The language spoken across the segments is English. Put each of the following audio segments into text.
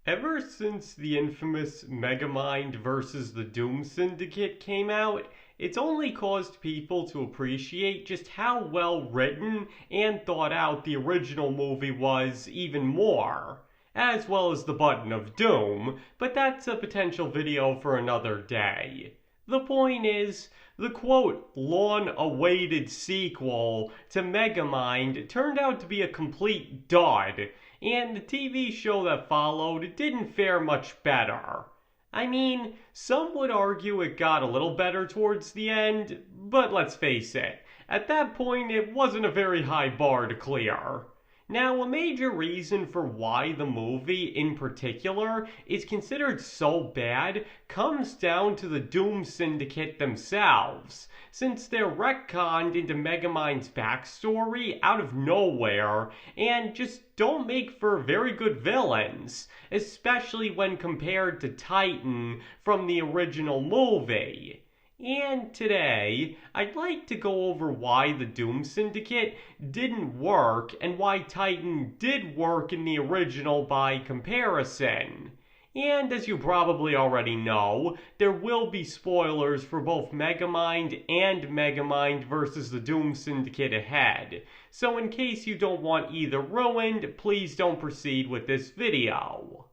Ever since the infamous Megamind versus the Doom Syndicate came out, it's only caused people to appreciate just how well written and thought out the original movie was even more, as well as the Button of Doom, but that's a potential video for another day. The point is, the quote, long-awaited sequel to Megamind turned out to be a complete dud, and the TV show that followed didn't fare much better. I mean, some would argue it got a little better towards the end, but let's face it, at that point it wasn't a very high bar to clear. Now, a major reason for why the movie in particular is considered so bad comes down to the Doom Syndicate themselves, since they're retconned into Megamind's backstory out of nowhere and just don't make for very good villains, especially when compared to Titan from the original movie. And today, I'd like to go over why the Doom Syndicate didn't work and why Titan did work in the original by comparison. And as you probably already know, there will be spoilers for both Megamind and Megamind vs. the Doom Syndicate ahead. So in case you don't want either ruined, please don't proceed with this video.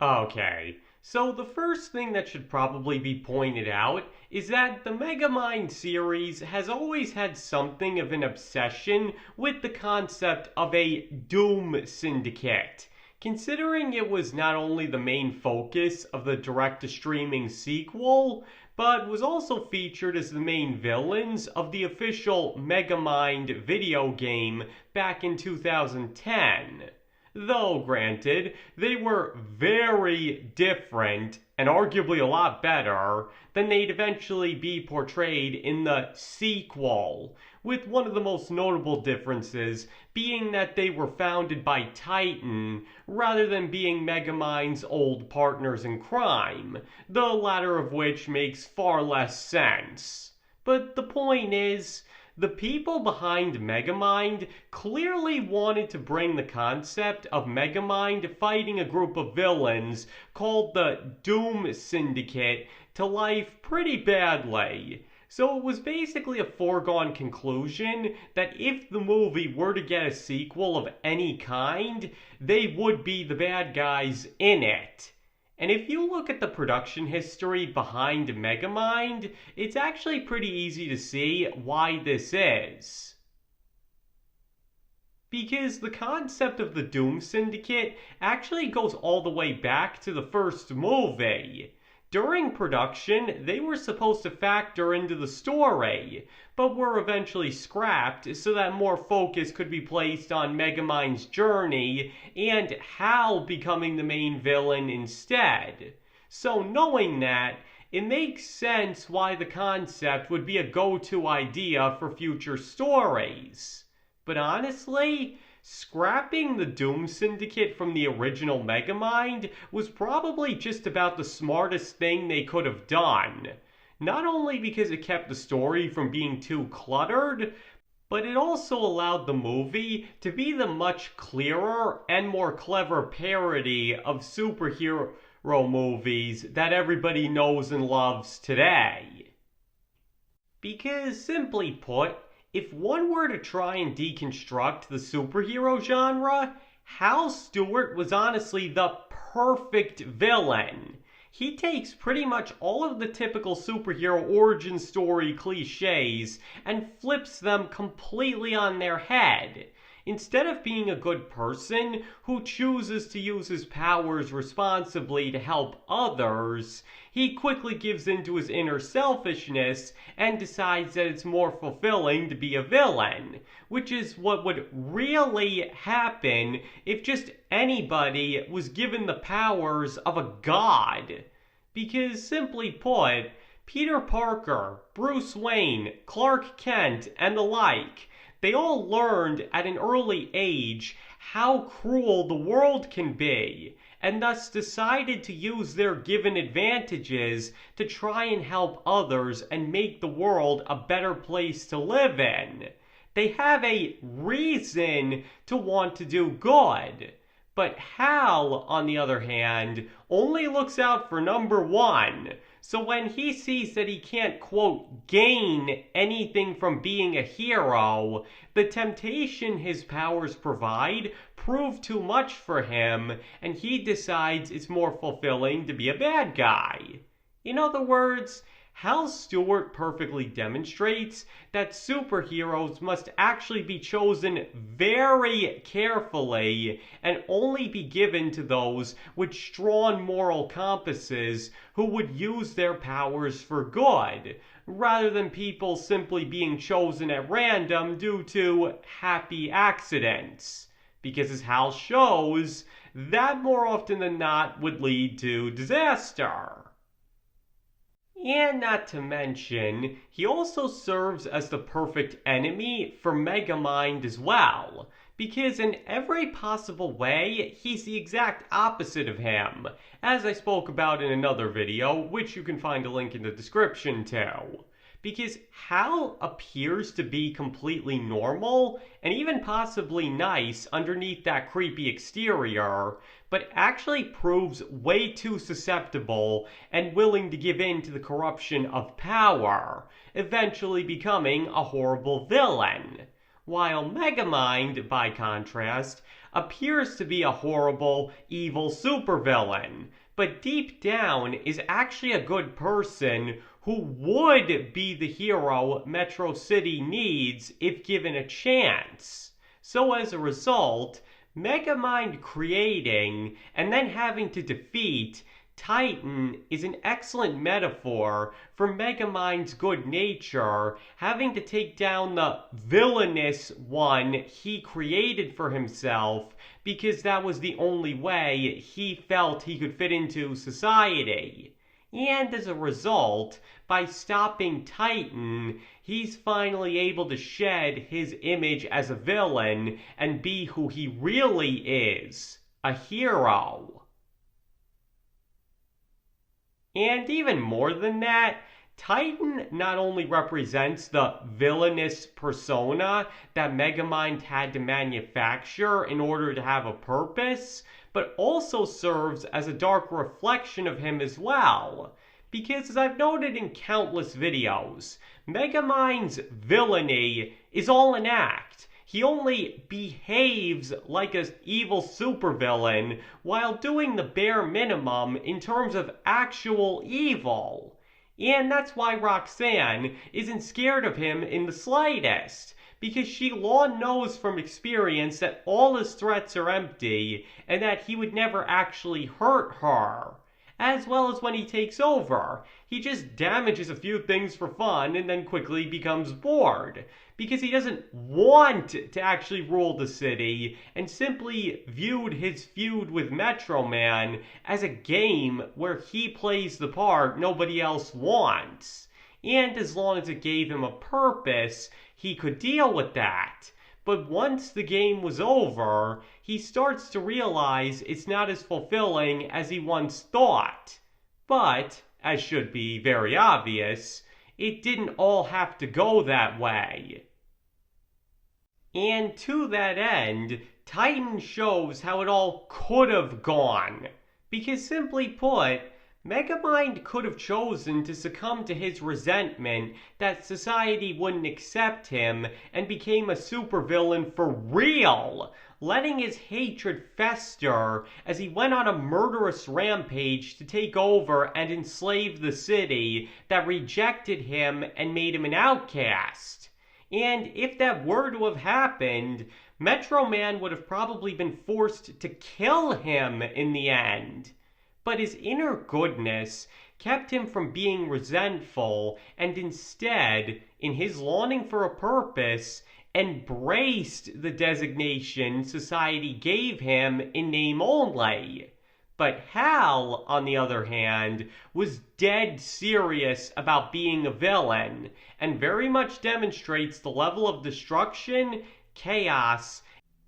Okay. So the first thing that should probably be pointed out is that the Megamind series has always had something of an obsession with the concept of a Doom Syndicate, considering it was not only the main focus of the direct-to-streaming sequel, but was also featured as the main villains of the official Megamind video game back in 2010. Though, granted, they were very different and arguably a lot better than they'd eventually be portrayed in the sequel, with one of the most notable differences being that they were founded by Titan rather than being Megamind's old partners in crime, the latter of which makes far less sense. But the point is, the people behind Megamind clearly wanted to bring the concept of Megamind fighting a group of villains called the Doom Syndicate to life pretty badly. So it was basically a foregone conclusion that if the movie were to get a sequel of any kind, they would be the bad guys in it. And if you look at the production history behind Megamind, it's actually pretty easy to see why this is. Because the concept of the Doom Syndicate actually goes all the way back to the first movie. During production, they were supposed to factor into the story, but were eventually scrapped so that more focus could be placed on Megamind's journey and Hal becoming the main villain instead. So knowing that, it makes sense why the concept would be a go-to idea for future stories. But honestly, scrapping the Doom Syndicate from the original Megamind was probably just about the smartest thing they could have done. Not only because it kept the story from being too cluttered, but it also allowed the movie to be the much clearer and more clever parody of superhero movies that everybody knows and loves today. Because, simply put, if one were to try and deconstruct the superhero genre, Hal Stewart was honestly the perfect villain. He takes pretty much all of the typical superhero origin story cliches and flips them completely on their head. Instead of being a good person who chooses to use his powers responsibly to help others, he quickly gives in to his inner selfishness and decides that it's more fulfilling to be a villain, which is what would really happen if just anybody was given the powers of a god. Because, simply put, Peter Parker, Bruce Wayne, Clark Kent, and the like, they all learned at an early age how cruel the world can be, and thus decided to use their given advantages to try and help others and make the world a better place to live in. They have a reason to want to do good. But Hal, on the other hand, only looks out for number one. So when he sees that he can't, quote, gain anything from being a hero, the temptation his powers provide prove too much for him, and he decides it's more fulfilling to be a bad guy. In other words, Hal Stewart perfectly demonstrates that superheroes must actually be chosen very carefully and only be given to those with strong moral compasses who would use their powers for good, rather than people simply being chosen at random due to happy accidents. Because as Hal shows, that more often than not would lead to disaster. And not to mention, he also serves as the perfect enemy for Megamind as well, because in every possible way, he's the exact opposite of him, as I spoke about in another video, which you can find a link in the description to. Because Hal appears to be completely normal and even possibly nice underneath that creepy exterior, but actually proves way too susceptible and willing to give in to the corruption of power, eventually becoming a horrible villain. While Megamind, by contrast, appears to be a horrible, evil supervillain, but deep down is actually a good person who would be the hero Metro City needs if given a chance. So as a result, Megamind creating and then having to defeat Titan is an excellent metaphor for Megamind's good nature, having to take down the villainous one he created for himself because that was the only way he felt he could fit into society. And as a result, by stopping Titan, he's finally able to shed his image as a villain and be who he really is, a hero. And even more than that, Titan not only represents the villainous persona that Megamind had to manufacture in order to have a purpose, but also serves as a dark reflection of him as well. Because as I've noted in countless videos, Megamind's villainy is all an act. He only behaves like an evil supervillain while doing the bare minimum in terms of actual evil. And that's why Roxanne isn't scared of him in the slightest, because she long knows from experience that all his threats are empty and that he would never actually hurt her. As well as when he takes over, he just damages a few things for fun and then quickly becomes bored, because he doesn't want to actually rule the city and simply viewed his feud with Metro Man as a game where he plays the part nobody else wants. And as long as it gave him a purpose, he could deal with that. But once the game was over, he starts to realize it's not as fulfilling as he once thought. But, as should be very obvious, it didn't all have to go that way. And to that end, Titan shows how it all could have gone. Because simply put, Megamind could have chosen to succumb to his resentment that society wouldn't accept him and became a supervillain for real, letting his hatred fester as he went on a murderous rampage to take over and enslave the city that rejected him and made him an outcast. And if that were to have happened, Metro Man would have probably been forced to kill him in the end. But his inner goodness kept him from being resentful and instead, in his longing for a purpose, embraced the designation society gave him in name only. But Hal, on the other hand, was dead serious about being a villain and very much demonstrates the level of destruction, chaos,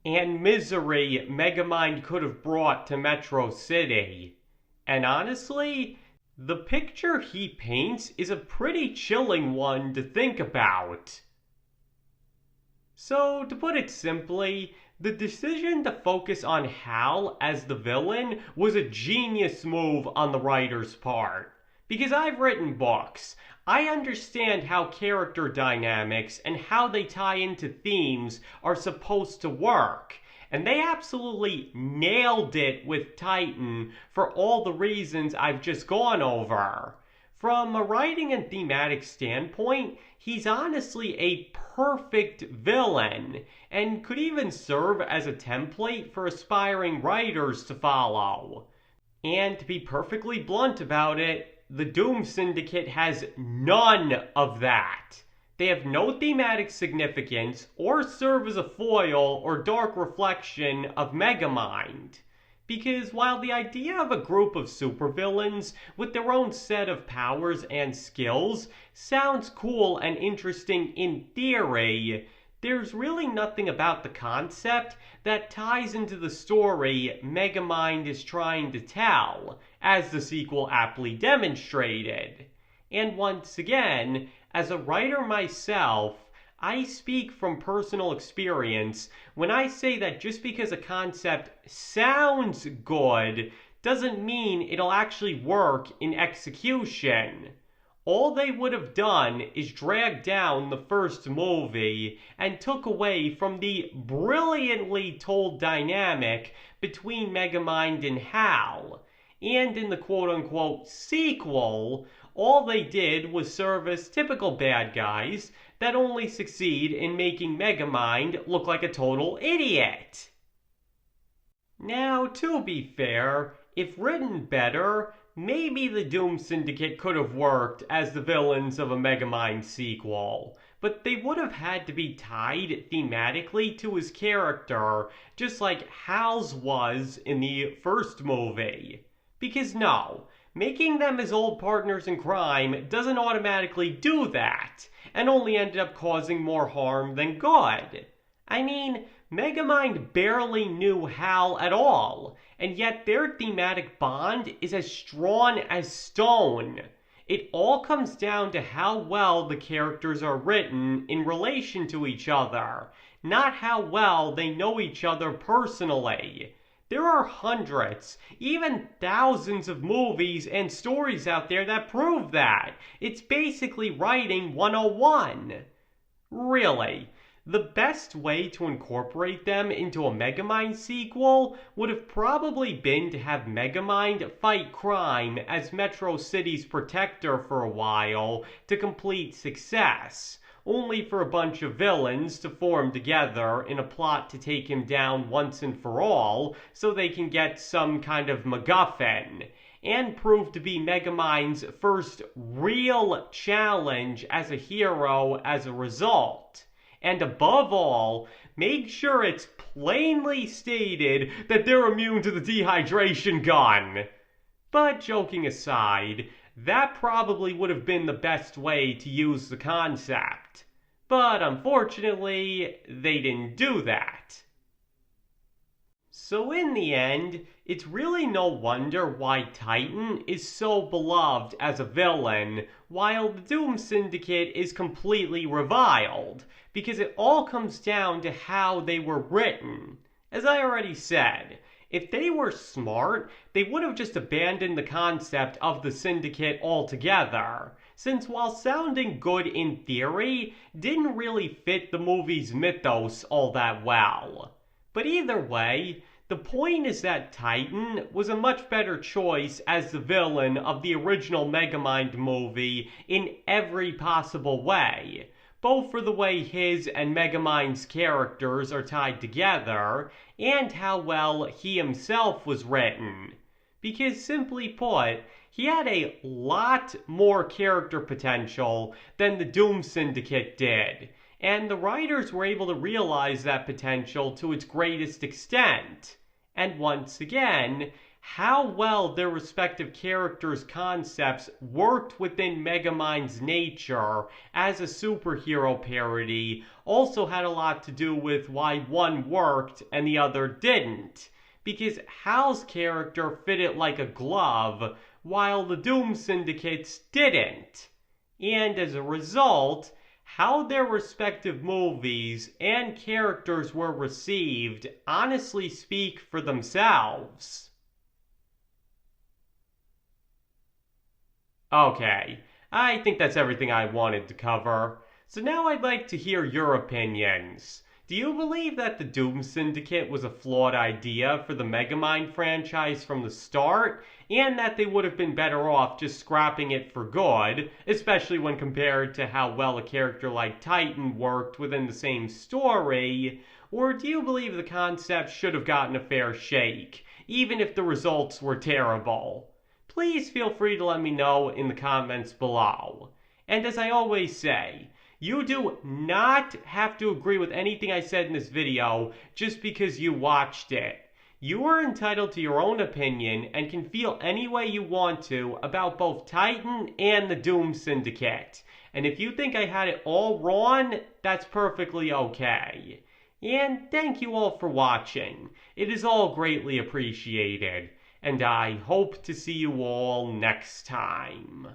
and misery Megamind could have brought to Metro City. And honestly, the picture he paints is a pretty chilling one to think about. So, to put it simply, The decision to focus on Hal as the villain was a genius move on the writer's part. Because I've written books, I understand how character dynamics and how they tie into themes are supposed to work. And they absolutely nailed it with Titan for all the reasons I've just gone over. From a writing and thematic standpoint, he's honestly a perfect villain, and could even serve as a template for aspiring writers to follow. And to be perfectly blunt about it, the Doom Syndicate has none of that. They have no thematic significance or serve as a foil or dark reflection of Megamind. Because while the idea of a group of supervillains with their own set of powers and skills sounds cool and interesting in theory, there's really nothing about the concept that ties into the story Megamind is trying to tell, as the sequel aptly demonstrated. And once again, as a writer myself, I speak from personal experience when I say that just because a concept sounds good doesn't mean it'll actually work in execution. All they would have done is drag down the first movie and took away from the brilliantly told dynamic between Megamind and Hal. And in the quote-unquote sequel, all they did was serve as typical bad guys that only succeed in making Megamind look like a total idiot. Now, to be fair, if written better, maybe the Doom Syndicate could have worked as the villains of a Megamind sequel, but they would have had to be tied thematically to his character, just like Hal's was in the first movie. Because no, making them his old partners in crime doesn't automatically do that, and only ended up causing more harm than good. I mean, Megamind barely knew Hal at all, and yet their thematic bond is as strong as stone. It all comes down to how well the characters are written in relation to each other, not how well they know each other personally. There are hundreds, even thousands of movies and stories out there that prove that. It's basically writing 101. Really, the best way to incorporate them into a Megamind sequel would have probably been to have Megamind fight crime as Metro City's protector for a while to complete success, only for a bunch of villains to form together in a plot to take him down once and for all so they can get some kind of MacGuffin, and prove to be Megamind's first real challenge as a hero as a result. And above all, make sure it's plainly stated that they're immune to the dehydration gun. But joking aside, that probably would have been the best way to use the concept. But unfortunately, they didn't do that. So in the end, it's really no wonder why Titan is so beloved as a villain, while the Doom Syndicate is completely reviled, because it all comes down to how they were written. As I already said, if they were smart, they would have just abandoned the concept of the Syndicate altogether, since while sounding good in theory, didn't really fit the movie's mythos all that well. But either way, the point is that Titan was a much better choice as the villain of the original Megamind movie in every possible way, both for the way his and Megamind's characters are tied together, and how well he himself was written. Because simply put, he had a lot more character potential than the Doom Syndicate did, and the writers were able to realize that potential to its greatest extent. And once again, how well their respective characters' concepts worked within Megamind's nature as a superhero parody also had a lot to do with why one worked and the other didn't. Because Hal's character fit it like a glove, while the Doom Syndicate's didn't. And as a result, how their respective movies and characters were received honestly speak for themselves. Okay, I think that's everything I wanted to cover. So now I'd like to hear your opinions. Do you believe that the Doom Syndicate was a flawed idea for the Megamind franchise from the start, and that they would have been better off just scrapping it for good, especially when compared to how well a character like Titan worked within the same story? Or do you believe the concept should have gotten a fair shake, even if the results were terrible? Please feel free to let me know in the comments below. And as I always say, you do not have to agree with anything I said in this video just because you watched it. You are entitled to your own opinion and can feel any way you want to about both Titan and the Doom Syndicate. And if you think I had it all wrong, that's perfectly okay. And thank you all for watching. It is all greatly appreciated. And I hope to see you all next time.